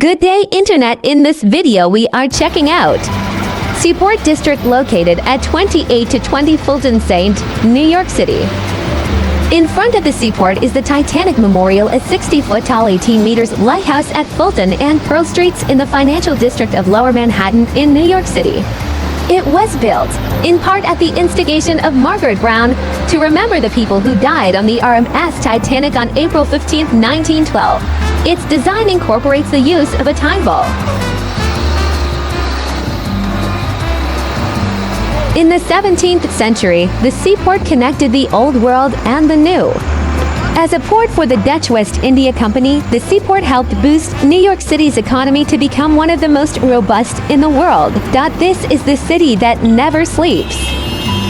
Good day, Internet. In this video, we are checking out Seaport District located at 2820 Fulton St., New York City. In front of the Seaport is the Titanic Memorial, a 60-foot tall 18 meters lighthouse at Fulton and Pearl Streets in the financial district of Lower Manhattan in New York City. It was built, in part at the instigation of Margaret Brown, to remember the people who died on the RMS Titanic on April 15, 1912. Its design incorporates the use of a time ball. In the 17th century, the Seaport connected the Old World and the New. As a port for the Dutch West India Company, the Seaport helped boost New York City's economy to become one of the most robust in the world. This is the city that never sleeps.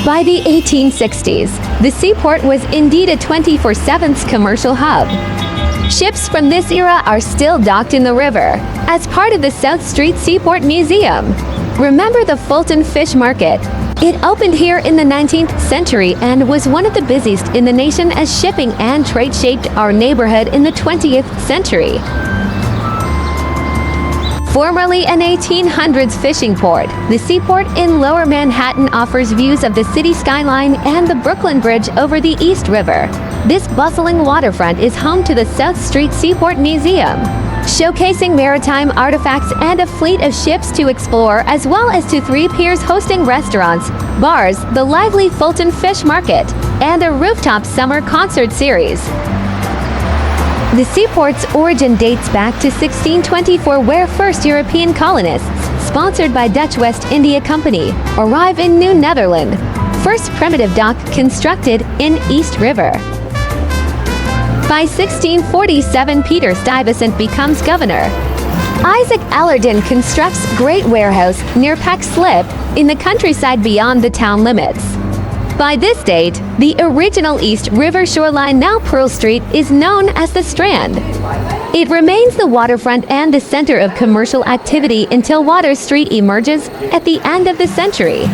By the 1860s, the Seaport was indeed a 24/7 commercial hub. Ships from this era are still docked in the river, as part of the South Street Seaport Museum. Remember the Fulton Fish Market? It opened here in the 19th century and was one of the busiest in the nation as shipping and trade shaped our neighborhood in the 20th century. Formerly an 1800s fishing port, the Seaport in Lower Manhattan offers views of the city skyline and the Brooklyn Bridge over the East River. This bustling waterfront is home to the South Street Seaport Museum, showcasing maritime artifacts and a fleet of ships to explore, as well as to 3 piers hosting restaurants, bars, the lively Fulton Fish Market, and a rooftop summer concert series. The Seaport's origin dates back to 1624, where first European colonists, sponsored by Dutch West India Company, arrive in New Netherland. First primitive dock constructed in East River. By 1647, Peter Stuyvesant becomes governor. Isaac Allerton constructs Great Warehouse near Peck Slip in the countryside beyond the town limits. By this date, the original East River shoreline, now Pearl Street, is known as the Strand. It remains the waterfront and the center of commercial activity until Water Street emerges at the end of the century.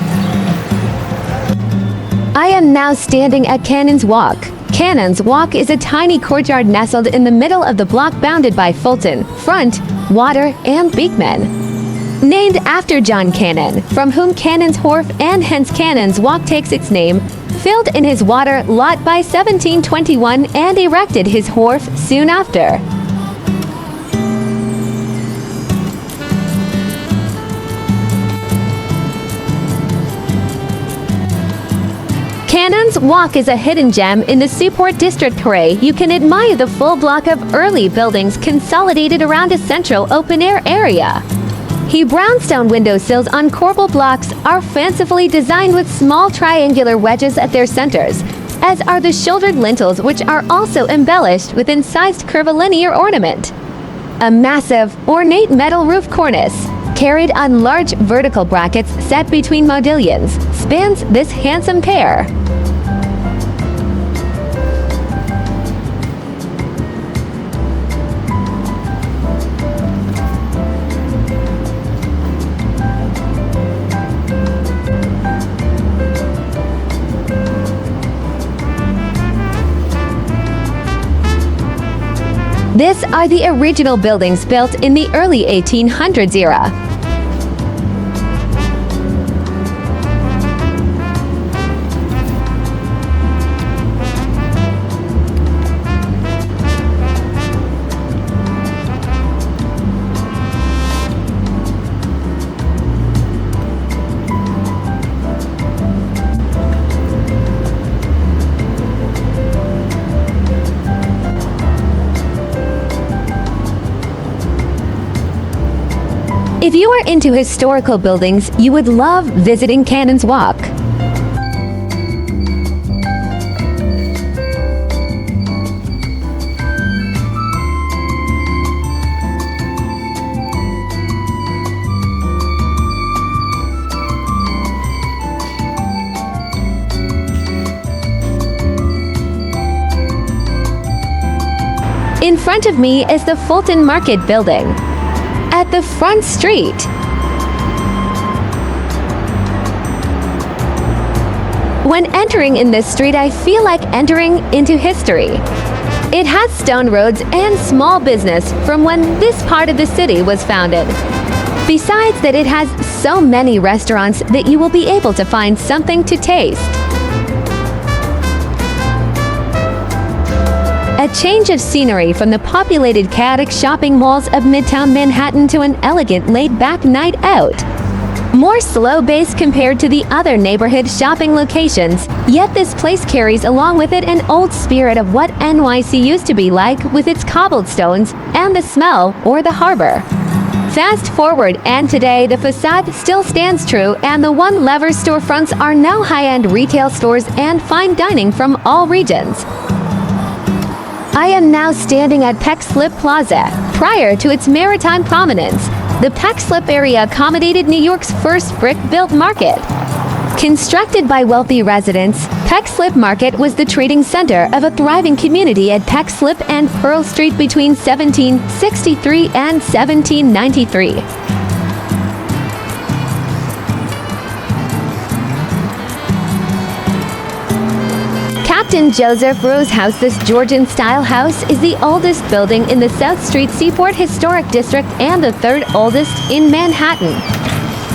I am now standing at Cannon's Walk. Cannon's Walk is a tiny courtyard nestled in the middle of the block bounded by Fulton, Front, Water, and Beekman. Named after John Cannon, from whom Cannon's Wharf and hence Cannon's Walk takes its name, filled in his water lot by 1721 and erected his wharf soon after. Cannon's Walk is a hidden gem in the Seaport District where you can admire the full block of early buildings consolidated around a central open-air area. Brownstone windowsills on corbel blocks are fancifully designed with small triangular wedges at their centers, as are the shouldered lintels, which are also embellished with incised curvilinear ornament. A massive, ornate metal roof cornice, carried on large vertical brackets set between modillions, spans this handsome pair. These are the original buildings built in the early 1800s era. If you are into historical buildings, you would love visiting Cannon's Walk. In front of me is the Fulton Market Building at the Front Street. When entering in this street, I feel like entering into history. It has stone roads and small business from when this part of the city was founded. Besides that, it has so many restaurants that you will be able to find something to taste. A change of scenery from the populated, chaotic shopping malls of Midtown Manhattan to an elegant, laid-back night out. More slow-paced compared to the other neighborhood shopping locations, yet this place carries along with it an old spirit of what NYC used to be like, with its cobblestones and the smell or the harbor. Fast forward, and today the facade still stands true, and the one-lever storefronts are now high-end retail stores and fine dining from all regions. I am now standing at Peck Slip Plaza. Prior to its maritime prominence, the Peck Slip area accommodated New York's first brick-built market. Constructed by wealthy residents, Peck Slip Market was the trading center of a thriving community at Peck Slip and Pearl Street between 1763 and 1793. Captain Joseph Rose House. This Georgian-style house is the oldest building in the South Street Seaport Historic District and the third oldest in Manhattan.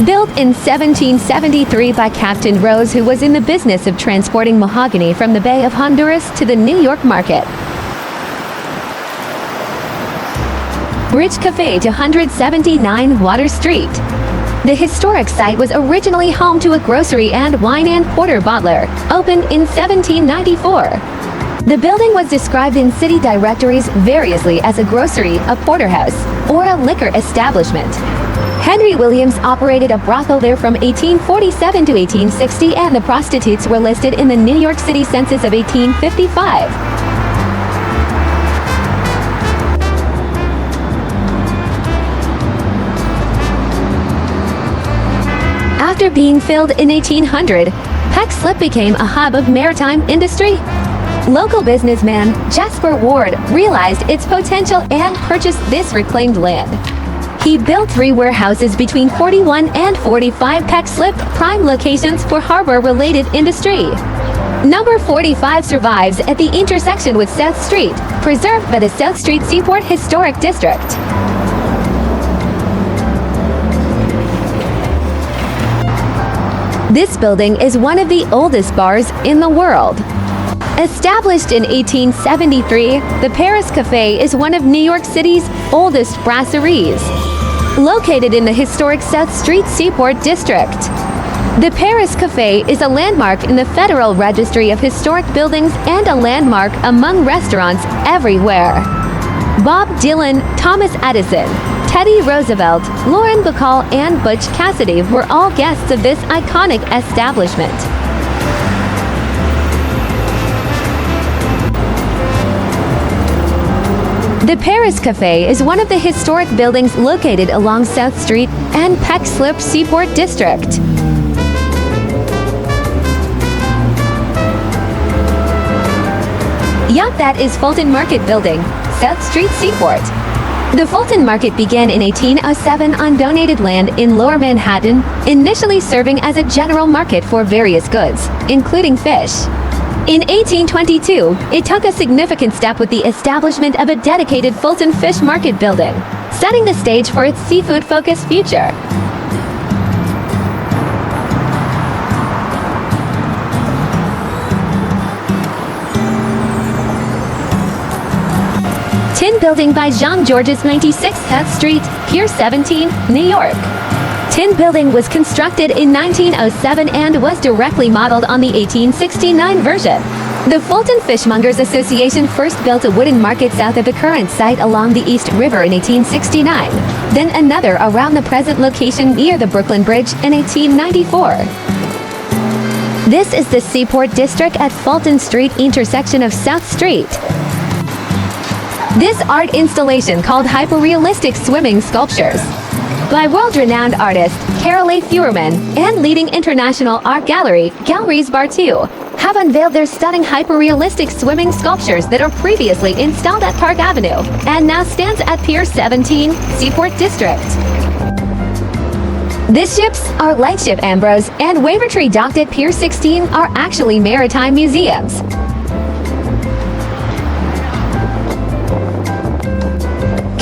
Built in 1773 by Captain Rose, who was in the business of transporting mahogany from the Bay of Honduras to the New York market. Bridge Cafe to 179 Water Street. The historic site was originally home to a grocery and wine and porter bottler, opened in 1794. The building was described in city directories variously as a grocery, a porterhouse, or a liquor establishment. Henry Williams operated a brothel there from 1847 to 1860, and the prostitutes were listed in the New York City census of 1855. After being filled in 1800, Peck Slip became a hub of maritime industry. Local businessman Jasper Ward realized its potential and purchased this reclaimed land. He built 3 warehouses between 41 and 45 Peck Slip, prime locations for harbor-related industry. Number 45 survives at the intersection with South Street, preserved by the South Street Seaport Historic District. This building is one of the oldest bars in the world. Established in 1873, the Paris Café is one of New York City's oldest brasseries. Located in the historic South Street Seaport District, the Paris Café is a landmark in the Federal Registry of Historic Buildings and a landmark among restaurants everywhere. Bob Dylan, Thomas Edison, Teddy Roosevelt, Lauren Bacall, and Butch Cassidy were all guests of this iconic establishment. The Paris Café is one of the historic buildings located along South Street and Peck Slip Seaport District. Yup, that is Fulton Market Building, South Street Seaport. The Fulton Market began in 1807 on donated land in Lower Manhattan, initially serving as a general market for various goods, including fish. In 1822, it took a significant step with the establishment of a dedicated Fulton Fish Market building, setting the stage for its seafood-focused future. Tin Building by Jean Georges, 96 South Street, Pier 17, New York. Tin Building was constructed in 1907 and was directly modeled on the 1869 version. The Fulton Fishmongers Association first built a wooden market south of the current site along the East River in 1869, then another around the present location near the Brooklyn Bridge in 1894. This is the Seaport District at Fulton Street intersection of South Street. This art installation, called Hyperrealistic Swimming Sculptures by world-renowned artist Carol A. Feuerman and leading international art gallery, Galleries Bar 2, have unveiled their stunning hyperrealistic swimming sculptures that are previously installed at Park Avenue and now stands at Pier 17, Seaport District. The ships, our lightship Ambrose and Wavertree docked at Pier 16, are actually maritime museums.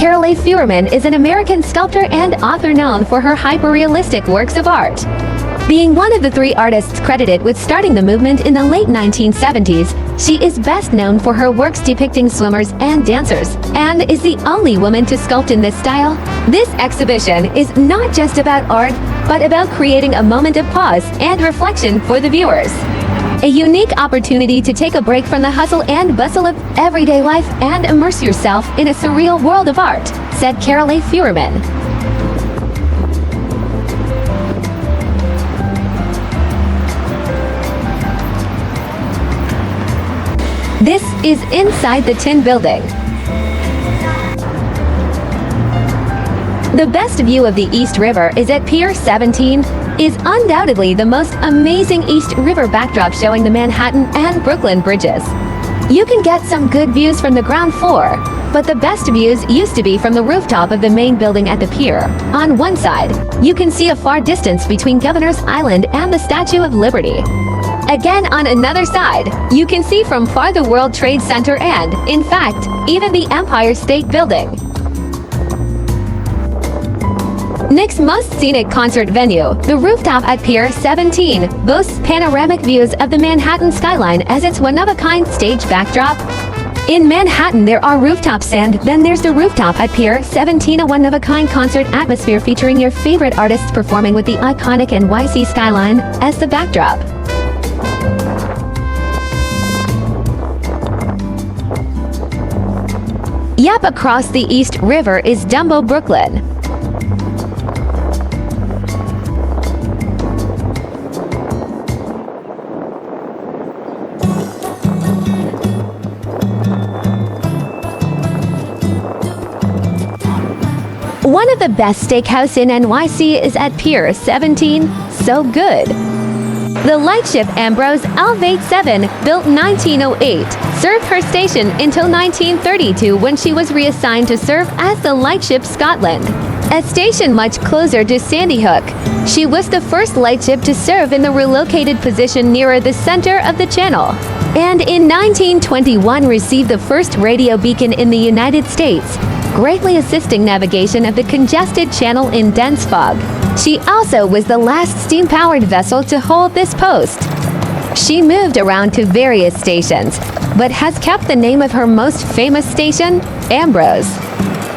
Carolee Fuhrman is an American sculptor and author known for her hyper-realistic works of art. Being one of the three artists credited with starting the movement in the late 1970s, she is best known for her works depicting swimmers and dancers, and is the only woman to sculpt in this style. This exhibition is not just about art, but about creating a moment of pause and reflection for the viewers. A unique opportunity to take a break from the hustle and bustle of everyday life and immerse yourself in a surreal world of art, said Carolee Fuhrman. This is inside the Tin Building. The best view of the East River is at Pier 17, is undoubtedly the most amazing East River backdrop showing the Manhattan and Brooklyn bridges. You can get some good views from the ground floor, but the best views used to be from the rooftop of the main building at the pier. On one side, you can see a far distance between Governor's Island and the Statue of Liberty. Again, on another side, you can see from far the World Trade Center and, in fact, even the Empire State Building. Nick's most scenic concert venue, the rooftop at Pier 17, boasts panoramic views of the Manhattan skyline as its one-of-a-kind stage backdrop. In Manhattan, there are rooftops, and then there's the rooftop at Pier 17, a one-of-a-kind concert atmosphere featuring your favorite artists performing with the iconic NYC skyline as the backdrop. Yep, across the East River is Dumbo, Brooklyn. One of the best steakhouse in NYC is at Pier 17, so good. The lightship Ambrose L87, built 1908, served her station until 1932 when she was reassigned to serve as the lightship Scotland, a station much closer to Sandy Hook. She was the first lightship to serve in the relocated position nearer the center of the channel, and in 1921 received the first radio beacon in the United States, greatly assisting navigation of the congested channel in dense fog. She also was the last steam-powered vessel to hold this post. She moved around to various stations, but has kept the name of her most famous station, Ambrose.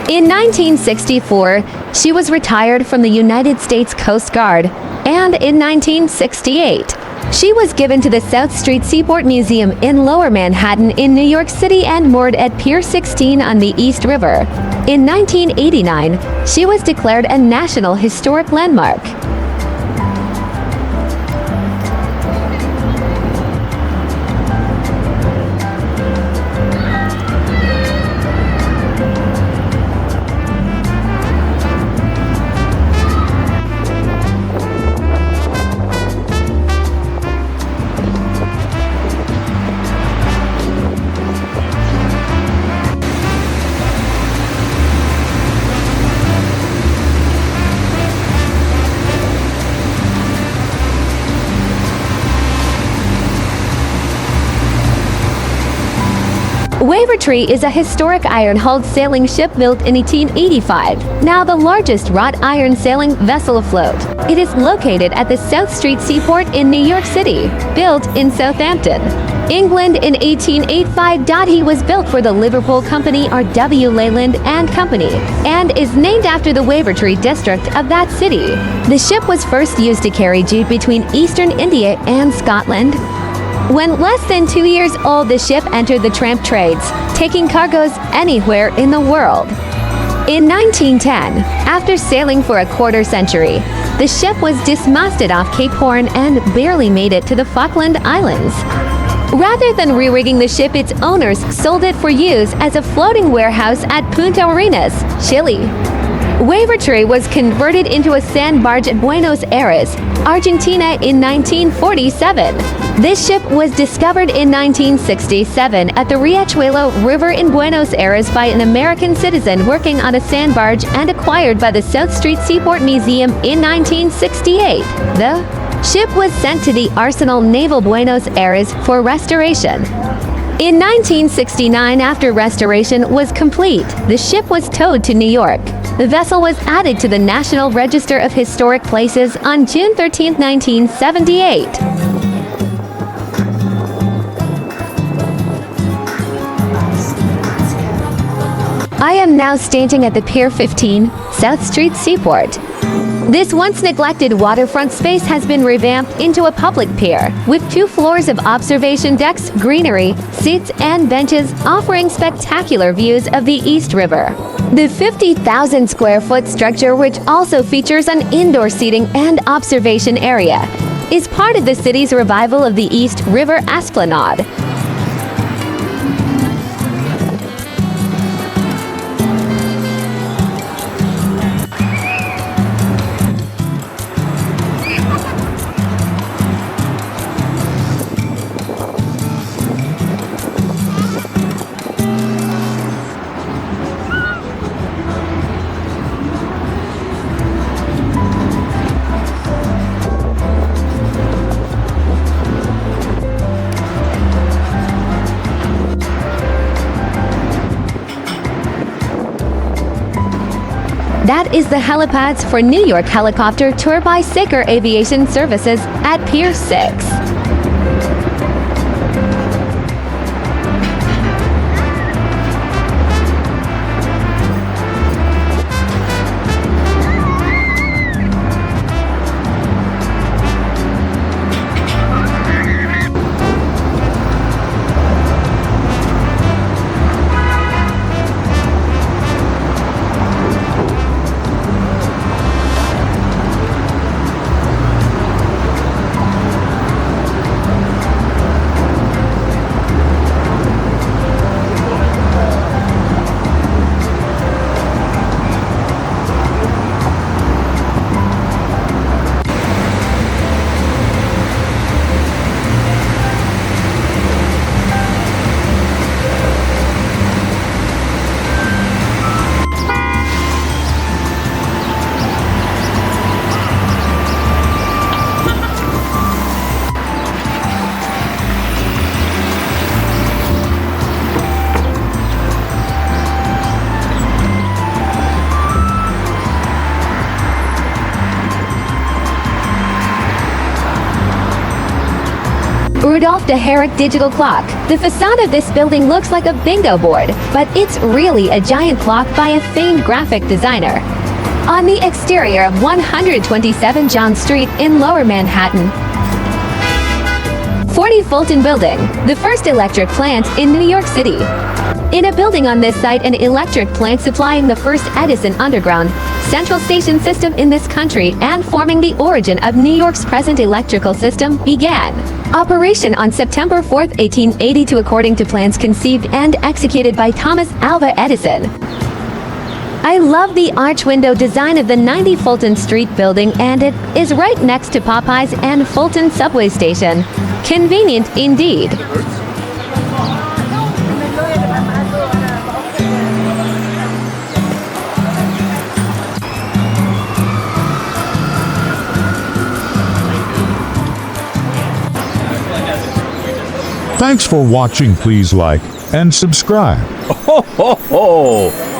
In 1964, she was retired from the United States Coast Guard, and in 1968, she was given to the South Street Seaport Museum in Lower Manhattan in New York City and moored at Pier 16 on the East River. In 1989, she was declared a National Historic Landmark. Wavertree is a historic iron-hulled sailing ship built in 1885, now the largest wrought iron sailing vessel afloat. It is located at the South Street Seaport in New York City, built in Southampton, England in 1885. He was built for the Liverpool Company R.W. Leyland and Company, and is named after the Wavertree district of that city. The ship was first used to carry jute between eastern India and Scotland. When less than 2 years old, the ship entered the tramp trades, taking cargoes anywhere in the world. In 1910, after sailing for a quarter century, the ship was dismasted off Cape Horn and barely made it to the Falkland Islands. Rather than re-rigging the ship, its owners sold it for use as a floating warehouse at Punta Arenas, Chile. Wavertree was converted into a sand barge at Buenos Aires, Argentina in 1947. This ship was discovered in 1967 at the Riachuelo River in Buenos Aires by an American citizen working on a sand barge and acquired by the South Street Seaport Museum in 1968. The ship was sent to the Arsenal Naval Buenos Aires for restoration. In 1969, after restoration was complete, the ship was towed to New York. The vessel was added to the National Register of Historic Places on June 13, 1978. I am now standing at the Pier 15, South Street, Seaport. This once neglected waterfront space has been revamped into a public pier, with 2 floors of observation decks, greenery, seats, and benches offering spectacular views of the East River. The 50,000 square foot structure, which also features an indoor seating and observation area, is part of the city's revival of the East River Esplanade. That is the helipads for New York Helicopter Tour by Saker Aviation Services at Pier 6. Rudolph de Herrick digital clock. The facade of this building looks like a bingo board, but it's really a giant clock by a famed graphic designer. On the exterior of 127 John Street in Lower Manhattan, 40 Fulton Building, the first electric plant in New York City. In a building on this site, an electric plant supplying the first Edison Underground Central Station system in this country and forming the origin of New York's present electrical system began operation on September 4, 1882, according to plans conceived and executed by Thomas Alva Edison. I love the arch window design of the 90 Fulton Street building, and it is right next to Popeyes and Fulton subway station. Convenient indeed. Thanks for watching. Please like and subscribe. Ho, ho, ho!